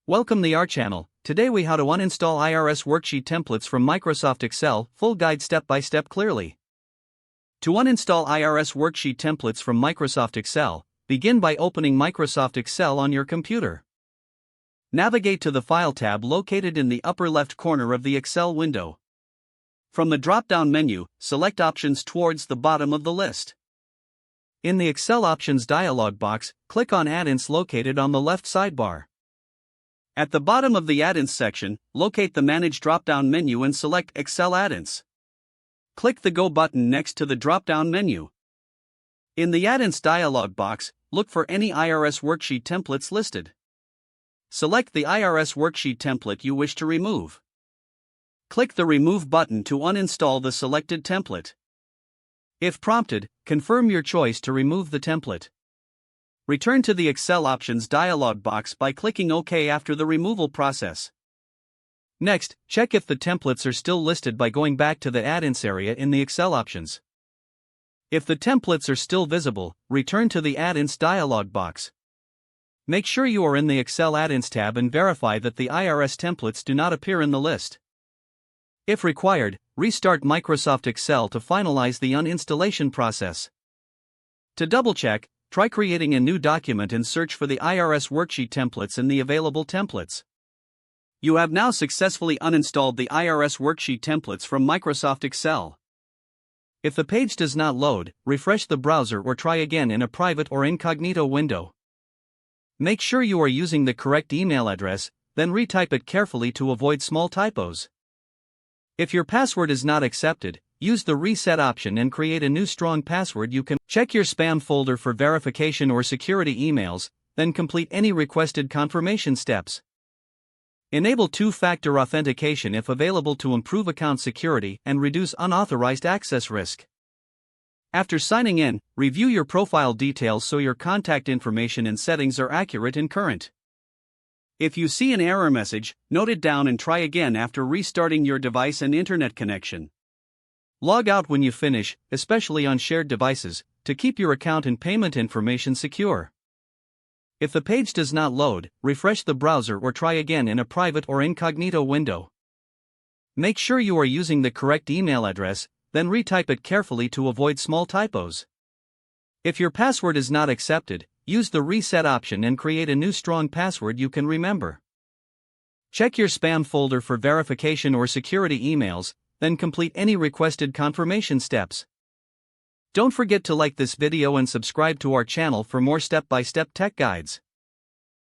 Welcome to our channel. Today we how to uninstall IRS worksheet templates from Microsoft Excel, full guide step by step clearly. To uninstall IRS worksheet templates from Microsoft Excel, begin by opening Microsoft Excel on your computer. Navigate to the File tab located in the upper left corner of the Excel window. From the drop-down menu, select Options towards the bottom of the list. In the Excel Options dialog box, click on Add-ins located on the left sidebar. At the bottom of the Add-ins section, locate the Manage drop-down menu and select Excel Add-ins. Click the Go button next to the drop-down menu. In the Add-ins dialog box, look for any IRS worksheet templates listed. Select the IRS worksheet template you wish to remove. Click the Remove button to uninstall the selected template. If prompted, confirm your choice to remove the template. Return to the Excel Options dialog box by clicking OK after the removal process. Next, check if the templates are still listed by going back to the Add-ins area in the Excel Options. If the templates are still visible, return to the Add-ins dialog box. Make sure you are in the Excel Add-ins tab and verify that the IRS templates do not appear in the list. If required, restart Microsoft Excel to finalize the uninstallation process. To double-check, try creating a new document and search for the IRS worksheet templates in the available templates. You have now successfully uninstalled the IRS worksheet templates from Microsoft Excel. If the page does not load, refresh the browser or try again in a private or incognito window. Make sure you are using the correct email address, then retype it carefully to avoid small typos. If your password is not accepted, use the Reset option and create a new strong password. You can check your spam folder for verification or security emails, then complete any requested confirmation steps. Enable two-factor authentication if available to improve account security and reduce unauthorized access risk. After signing in, review your profile details so your contact information and settings are accurate and current. If you see an error message, note it down and try again after restarting your device and internet connection. Log out when you finish, especially on shared devices, to keep your account and payment information secure. If the page does not load, refresh the browser or try again in a private or incognito window. Make sure you are using the correct email address, then retype it carefully to avoid small typos. If your password is not accepted, use the Reset option and create a new strong password you can remember. Check your spam folder for verification or security emails, then complete any requested confirmation steps. Don't forget to like this video and subscribe to our channel for more step-by-step tech guides.